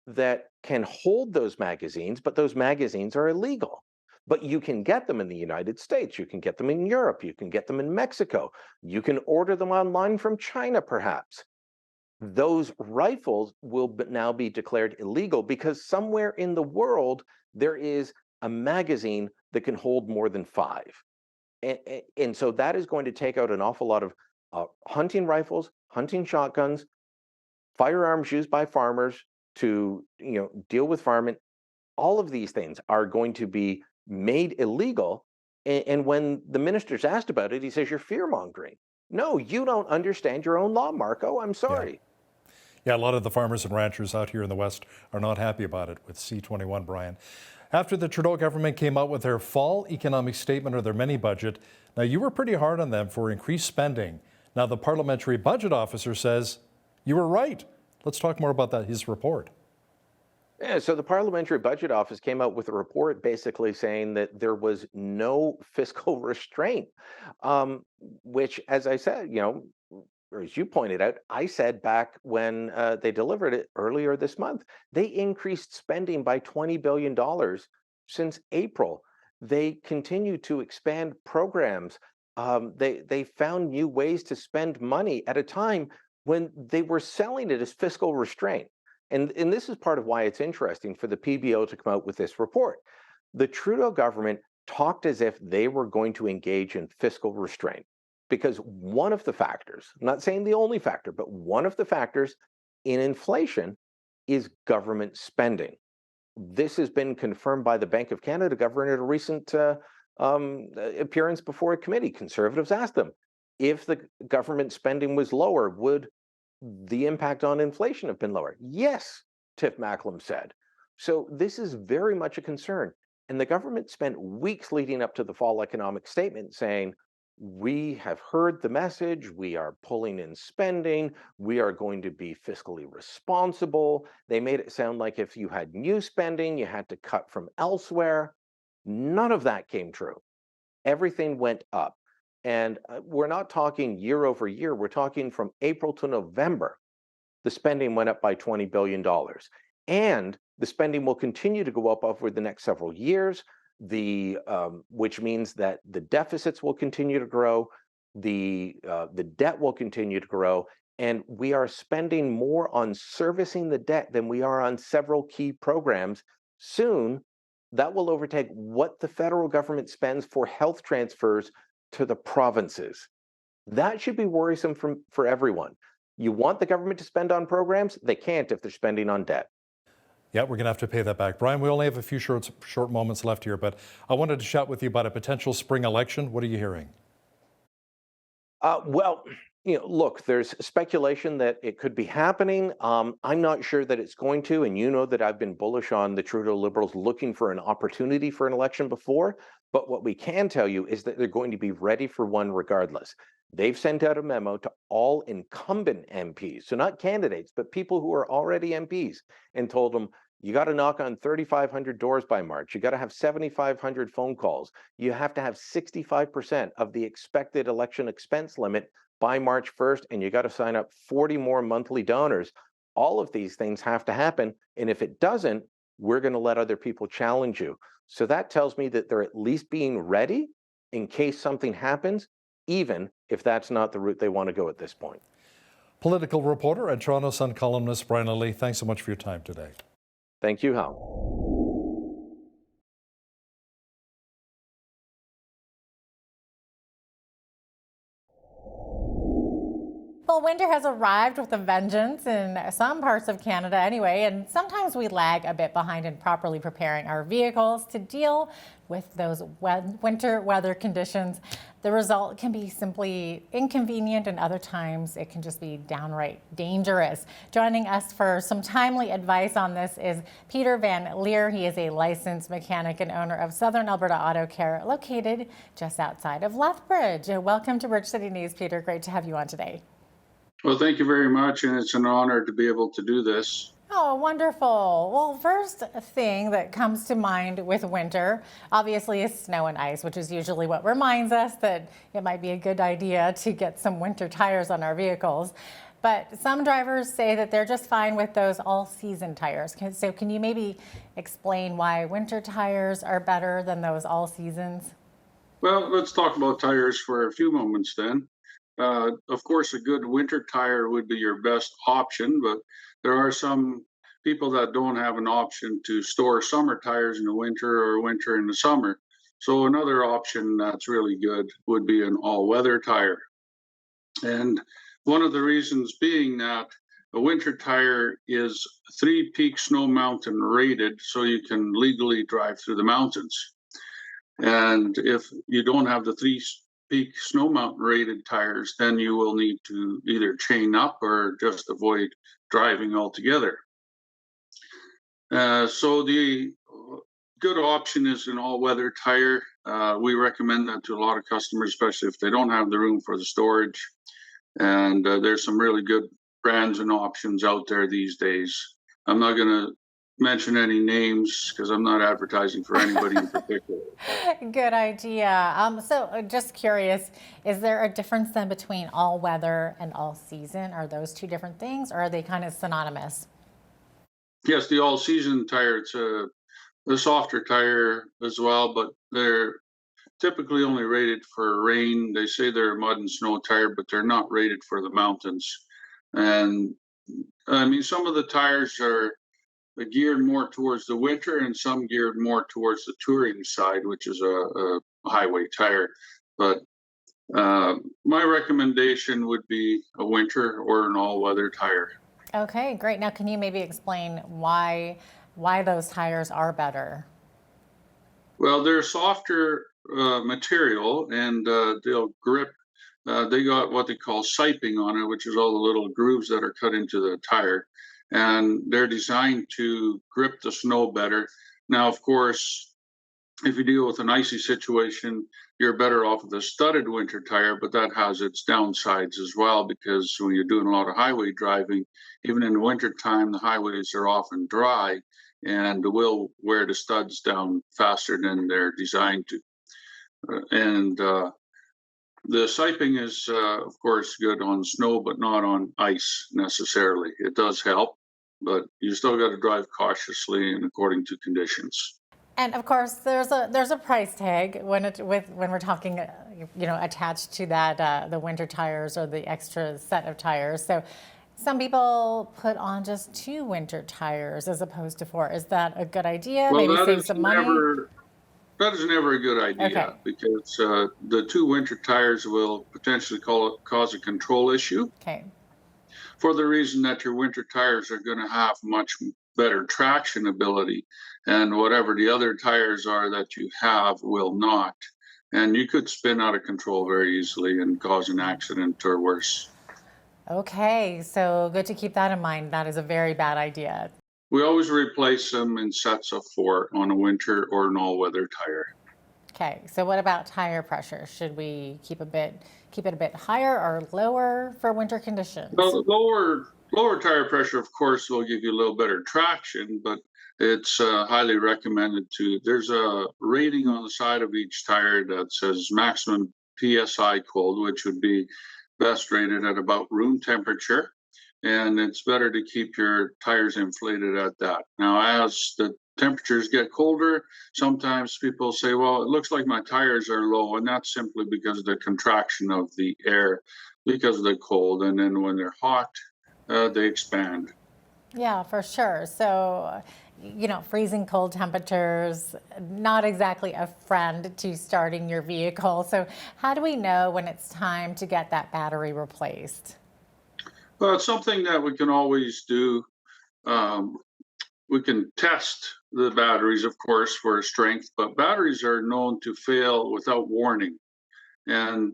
that can hold those magazines, but those magazines are illegal. But you can get them in the United States, you can get them in Europe, you can get them in Mexico, you can order them online from China, perhaps. Those rifles will now be declared illegal because somewhere in the world there is a magazine that can hold more than 5. And so that is going to take out an awful lot of hunting rifles, hunting shotguns, firearms used by farmers to deal with farming. All of these things are going to be made illegal. And when the minister's asked about it, he says, you're fear-mongering. No, you don't understand your own law, Marco. I'm sorry. Yeah, a lot of the farmers and ranchers out here in the West are not happy about it with C-21, Brian. After the Trudeau government came out with their fall economic statement or their mini budget, now you were pretty hard on them for increased spending. Now the parliamentary budget officer says you were right. Let's talk more about that, his report. Yeah, so the Parliamentary Budget Office came out with a report basically saying that there was no fiscal restraint, which, as I said, or as you pointed out, I said back when they delivered it earlier this month, they increased spending by $20 billion since April. They continue to expand programs. They found new ways to spend money at a time when they were selling it as fiscal restraint. And this is part of why it's interesting for the PBO to come out with this report. The Trudeau government talked as if they were going to engage in fiscal restraint because one of the factors, I'm not saying the only factor, but one of the factors in inflation is government spending. This has been confirmed by the Bank of Canada governor at a recent appearance before a committee. Conservatives asked them, if the government spending was lower, would the impact on inflation have been lower? Yes, Tiff Macklem said. So this is very much a concern. And the government spent weeks leading up to the fall economic statement saying, we have heard the message, we are pulling in spending, we are going to be fiscally responsible. They made it sound like if you had new spending, you had to cut from elsewhere. None of that came true. Everything went up. And we're not talking year over year, we're talking from April to November. The spending went up by $20 billion. And the spending will continue to go up over the next several years, which means that the deficits will continue to grow, the debt will continue to grow, and we are spending more on servicing the debt than we are on several key programs. Soon, that will overtake what the federal government spends for health transfers to the provinces. That should be worrisome for everyone. You want the government to spend on programs? They can't if they're spending on debt. Yeah, we're going to have to pay that back. Brian, we only have a few short moments left here, but I wanted to chat with you about a potential spring election. What are you hearing? Well, look, there's speculation that it could be happening. I'm not sure that it's going to, and you know that I've been bullish on the Trudeau Liberals looking for an opportunity for an election before. But what we can tell you is that they're going to be ready for one regardless. They've sent out a memo to all incumbent MPs, so not candidates, but people who are already MPs, and told them, you got to knock on 3,500 doors by March. You got to have 7,500 phone calls. You have to have 65% of the expected election expense limit by March 1st, and you got to sign up 40 more monthly donors. All of these things have to happen. And if it doesn't, we're going to let other people challenge you. So that tells me that they're at least being ready in case something happens, even if that's not the route they want to go at this point. Political reporter and Toronto Sun columnist Brian Lilley, thanks so much for your time today. Thank you, Hal. Well, winter has arrived with a vengeance in some parts of Canada anyway, and sometimes we lag a bit behind in properly preparing our vehicles to deal with those winter weather conditions. The result can be simply inconvenient, and other times it can just be downright dangerous. Joining us for some timely advice on this is Peter Van Leer. He is a licensed mechanic and owner of Southern Alberta Auto Care, located just outside of Lethbridge. Welcome to Bridge City News, Peter. Great to have you on today. Well, thank you very much, and it's an honor to be able to do this. Oh, wonderful. Well, first thing that comes to mind with winter, obviously, is snow and ice, which is usually what reminds us that it might be a good idea to get some winter tires on our vehicles. But some drivers say that they're just fine with those all-season tires. So can you maybe explain why winter tires are better than those all seasons? Well, let's talk about tires for a few moments then. Of course, a good winter tire would be your best option, but there are some people that don't have an option to store summer tires in the winter or winter in the summer. So another option that's really good would be an all-weather tire. And one of the reasons being that a winter tire is 3 peak snow mountain rated, so you can legally drive through the mountains. And if you don't have the 3 peak snow mountain rated tires, then you will need to either chain up or just avoid driving altogether. So the good option is an all-weather tire. We recommend that to a lot of customers, especially if they don't have the room for the storage. And there's some really good brands and options out there these days. I'm not going to mention any names because I'm not advertising for anybody in particular. Good idea. So just curious, is there a difference then between all weather and all season? Are those two different things, or are they kind of synonymous? Yes, the all season tire, it's a softer tire as well, but they're typically only rated for rain. They say they're a mud and snow tire, but they're not rated for the mountains. And I mean, some of the tires are geared more towards the winter and some geared more towards the touring side, which is a highway tire. But my recommendation would be a winter or an all-weather tire. Okay, great. Now, can you maybe explain why those tires are better? Well, they're softer material, and they'll grip. They got what they call siping on it, which is all the little grooves that are cut into the tire. And they're designed to grip the snow better. Now, of course, if you deal with an icy situation, you're better off with a studded winter tire, but that has its downsides as well, because when you're doing a lot of highway driving, even in the winter time, the highways are often dry and will wear the studs down faster than they're designed to. And the siping is, of course, good on snow, but not on ice necessarily. It does help, but you still got to drive cautiously and according to conditions. And of course, there's a price tag when we're talking, attached to that the winter tires or the extra set of tires. So some people put on just 2 winter tires as opposed to 4. Is that a good idea? Well, Maybe save some money. That is never a good idea because the two winter tires will potentially cause a control issue. Okay. For the reason that your winter tires are going to have much better traction ability, and whatever the other tires are that you have will not. And you could spin out of control very easily and cause an accident or worse. Okay, so good to keep that in mind. That is a very bad idea. We always replace them in sets of 4 on a winter or an all-weather tire. Okay, so what about tire pressure? Should we keep it a bit higher or lower for winter conditions? Well, lower tire pressure, of course, will give you a little better traction, but it's highly recommended to. There's a rating on the side of each tire that says maximum PSI cold, which would be best rated at about room temperature. And it's better to keep your tires inflated at that. Now, as the temperatures get colder, sometimes people say, well, it looks like my tires are low, and that's simply because of the contraction of the air because of the cold. And then when they're hot, they expand. Yeah, for sure. So, freezing cold temperatures, not exactly a friend to starting your vehicle. So how do we know when it's time to get that battery replaced? Well, it's something that we can always do. We can test the batteries, of course, for strength, but batteries are known to fail without warning. And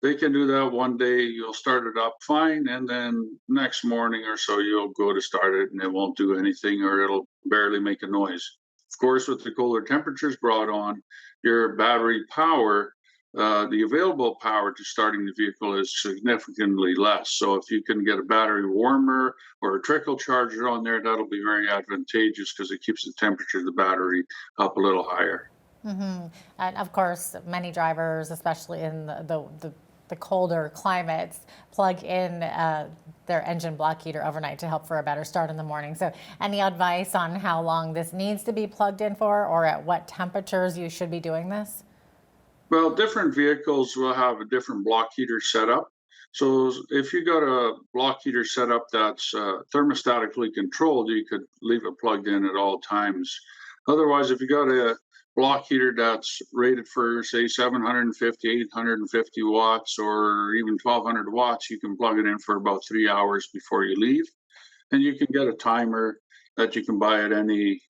they can do that one day, you'll start it up fine, and then next morning or so, you'll go to start it and it won't do anything or it'll barely make a noise. Of course, with the colder temperatures brought on, your battery power, the available power to starting the vehicle is significantly less. So if you can get a battery warmer or a trickle charger on there, that'll be very advantageous because it keeps the temperature of the battery up a little higher. Mm-hmm. And of course, many drivers, especially in the colder climates, plug in their engine block heater overnight to help for a better start in the morning. So any advice on how long this needs to be plugged in for, or at what temperatures you should be doing this? Well, different vehicles will have a different block heater setup. So if you got a block heater setup that's thermostatically controlled, you could leave it plugged in at all times. Otherwise, if you got a block heater that's rated for, say, 750, 850 watts, or even 1200 watts, you can plug it in for about 3 hours before you leave. And you can get a timer that you can buy at any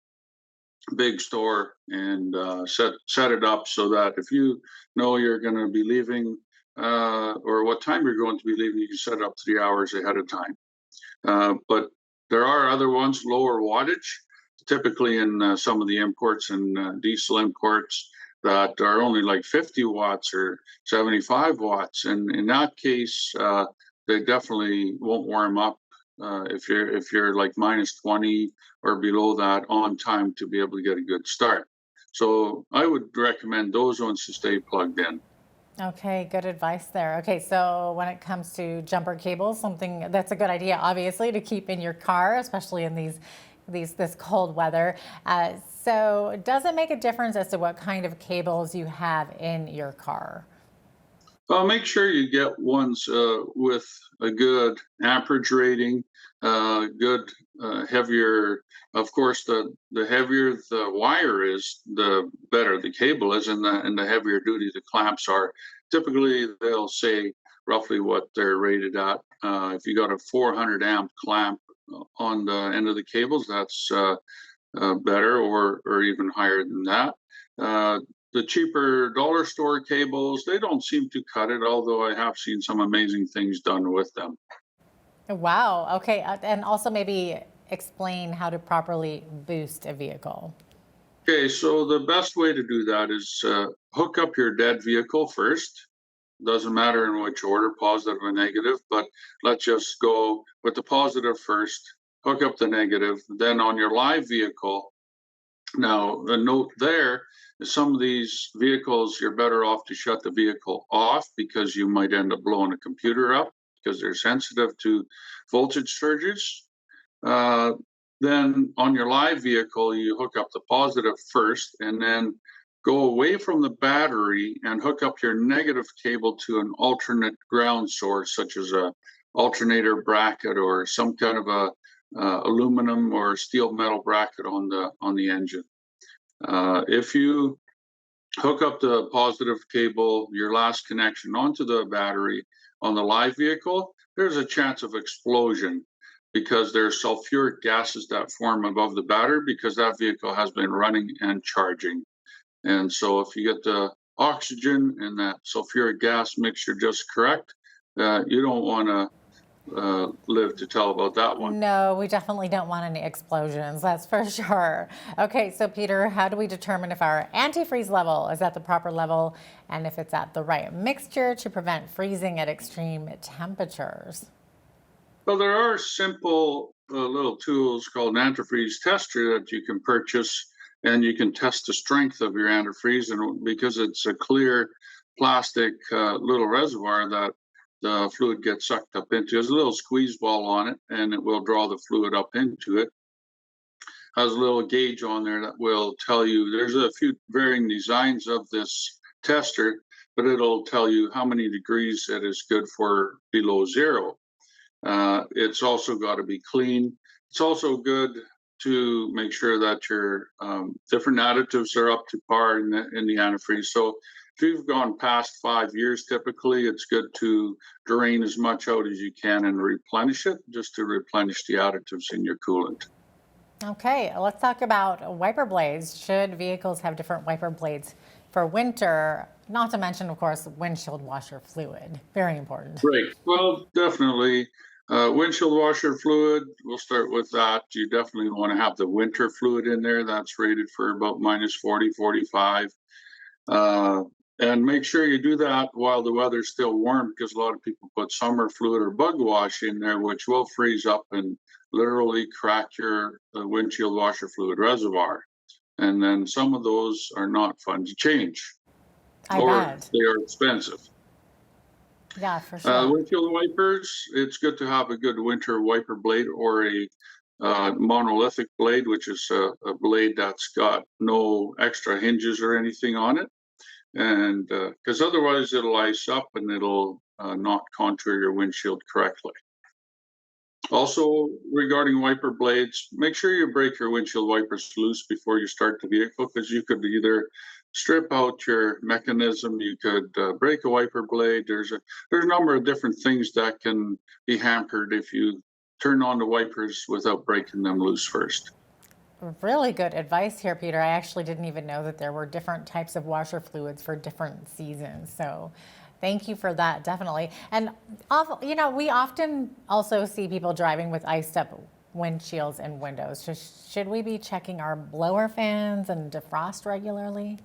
big store and set it up so that if you know you're going to be leaving or what time you're going to be leaving, you can set it up 3 hours ahead of time. But there are other ones, lower wattage, typically in some of the imports and diesel imports that are only like 50 watts or 75 watts. And in that case, they definitely won't warm up if you're like minus 20 or below that on time to be able to get a good start. So I would recommend those ones to stay plugged in. Okay, good advice there. Okay, so when it comes to jumper cables, something that's a good idea, obviously, to keep in your car, especially in this cold weather. So does it make a difference as to what kind of cables you have in your car? Well, make sure you get ones with a good amperage rating, good heavier. Of course, the heavier the wire is, the better the cable is, and the heavier duty the clamps are. Typically, they'll say roughly what they're rated at. If you got a 400 amp clamp on the end of the cables, that's better, or even higher than that. The cheaper dollar store cables, they don't seem to cut it, although I have seen some amazing things done with them. Wow. Okay. And also maybe explain how to properly boost a vehicle. Okay, so the best way to do that is hook up your dead vehicle first. Doesn't matter in which order, positive or negative, but let's just go with the positive first. Hook up the negative. Then on your live vehicle, now the note there is some of these vehicles, you're better off to shut the vehicle off because you might end up blowing a computer up because they're sensitive to voltage surges. Then on your live vehicle, you hook up the positive first and then go away from the battery and hook up your negative cable to an alternate ground source, such as a alternator bracket or some kind of a aluminum or steel metal bracket on the engine. If you hook up the positive cable, your last connection, onto the battery on the live vehicle, there's a chance of explosion because there's sulfuric gases that form above the battery because that vehicle has been running and charging. And so if you get the oxygen and that sulfuric gas mixture just correct, you don't want to live to tell about that one. No, we definitely don't want any explosions, that's for sure. Okay, so Peter, how do we determine if our antifreeze level is at the proper level and if it's at the right mixture to prevent freezing at extreme temperatures? Well, there are simple little tools called an antifreeze tester that you can purchase, and you can test the strength of your antifreeze. And because it's a clear plastic little reservoir that the fluid gets sucked up into, there's a little squeeze ball on it, and it will draw the fluid up into it. Has a little gauge on there that will tell you, there's a few varying designs of this tester, but it'll tell you how many degrees it is good for below zero. It's also got to be clean. It's also good to make sure that your different additives are up to par in the antifreeze. So if you've gone past 5 years, typically it's good to drain as much out as you can and replenish it, just to replenish the additives in your coolant. Okay, let's talk about wiper blades. Should vehicles have different wiper blades for winter? Not to mention, of course, windshield washer fluid. Very important. Right. Well, definitely. Windshield washer fluid, we'll start with that. You definitely want to have the winter fluid in there. That's rated for about minus 40, 45. And make sure you do that while the weather's still warm, because a lot of people put summer fluid or bug wash in there, which will freeze up and literally crack your windshield washer fluid reservoir. And then some of those are not fun to change, or they are expensive. Yeah, for sure. Windshield wipers, it's good to have a good winter wiper blade or a monolithic blade, which is a blade that's got no extra hinges or anything on it. And because otherwise it'll ice up and it'll not contour your windshield correctly. Also, regarding wiper blades, make sure you break your windshield wipers loose before you start the vehicle, because you could either strip out your mechanism, you could break a wiper blade. There's a number of different things that can be hampered if you turn on the wipers without breaking them loose first. Really good advice here, Peter. I actually didn't even know that there were different types of washer fluids for different seasons. So thank you for that, definitely. And, you know, we often also see people driving with iced up windshields and windows. Should we be checking our blower fans and defrost regularly?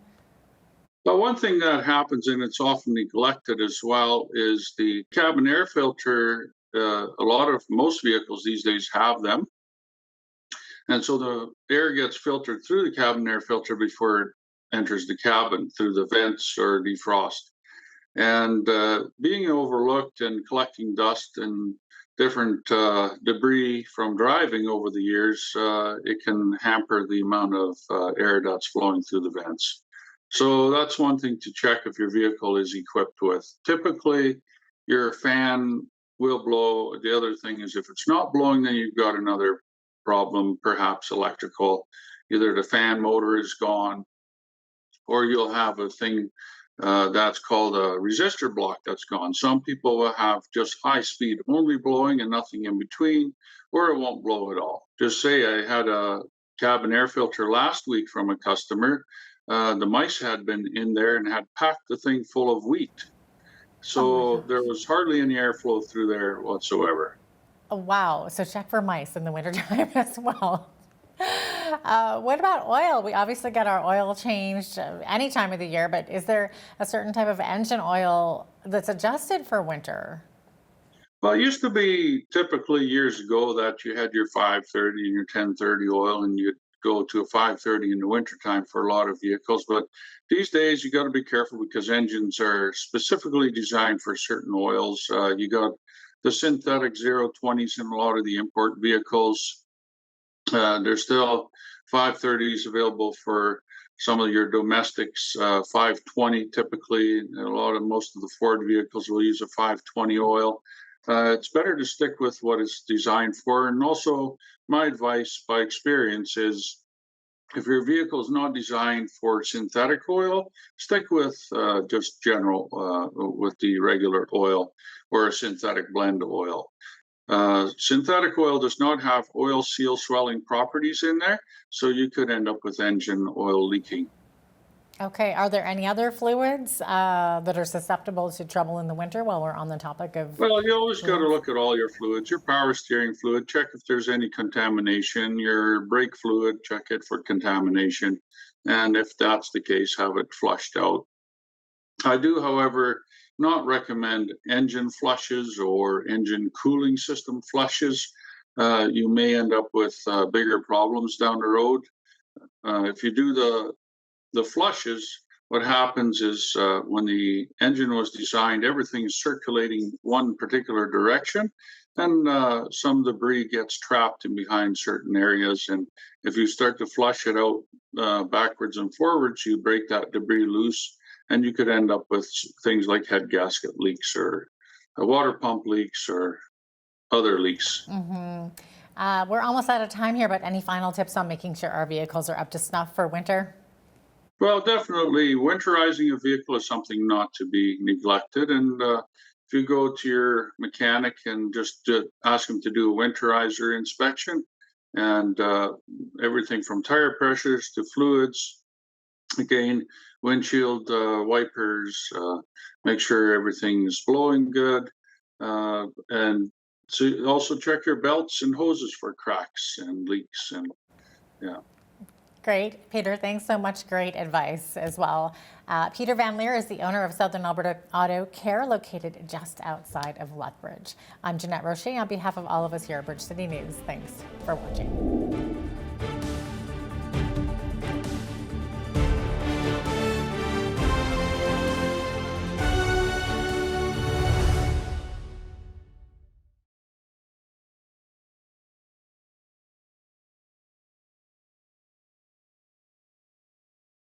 Well, one thing that happens, and it's often neglected as well, is the cabin air filter. Most vehicles these days have them. And so the air gets filtered through the cabin air filter before it enters the cabin through the vents or defrost. And being overlooked and collecting dust and different debris from driving over the years, it can hamper the amount of air that's flowing through the vents. So that's one thing to check if your vehicle is equipped with. Typically, your fan will blow. The other thing is if it's not blowing, then you've got another problem, perhaps electrical. Either the fan motor is gone, or you'll have a thing that's called a resistor block that's gone. Some people will have just high speed only blowing and nothing in between, or it won't blow at all. Just say I had a cabin air filter last week from a customer. The mice had been in there and had packed the thing full of wheat. So there was hardly any airflow through there whatsoever. Oh, wow. So check for mice in the wintertime as well. What about oil? We obviously get our oil changed any time of the year, but is there a certain type of engine oil that's adjusted for winter? Well, it used to be typically years ago that you had your 530 and your 1030 oil, and you'd go to a 530 in the wintertime for a lot of vehicles. But these days, you got to be careful because engines are specifically designed for certain oils. You got the synthetic 020s in a lot of the import vehicles. There's still 530s available for some of your domestics, 520 typically. Most of the Ford vehicles will use a 520 oil. It's better to stick with what it's designed for. And also, my advice by experience is If your vehicle is not designed for synthetic oil, stick with just general, with the regular oil or a synthetic blend of oil. Synthetic oil does not have oil seal swelling properties in there, so you could end up with engine oil leaking. Okay, are there any other fluids that are susceptible to trouble in the winter while we're on the topic of? Well, you always got to look at all your fluids, your power steering fluid, check if there's any contamination, your brake fluid, check it for contamination. And if that's the case, have it flushed out. I do, however, not recommend engine flushes or engine cooling system flushes. You may end up with bigger problems down the road. If you do the flushes, what happens is when the engine was designed, everything is circulating one particular direction, and some debris gets trapped in behind certain areas. And if you start to flush it out backwards and forwards, you break that debris loose, and you could end up with things like head gasket leaks or water pump leaks or other leaks. Mm-hmm. We're almost out of time here, but any final tips on making sure our vehicles are up to snuff for winter? Well, definitely, winterizing a vehicle is something not to be neglected. And if you go to your mechanic and just ask him to do a winterizer inspection, and everything from tire pressures to fluids, again, windshield wipers, make sure everything's blowing good, and so also check your belts and hoses for cracks and leaks, and yeah. Great. Peter, thanks so much. Great advice as well. Peter Van Leer is the owner of Southern Alberta Auto Care, located just outside of Lethbridge. I'm Jeanette Rocher on behalf of all of us here at Bridge City News. Thanks for watching.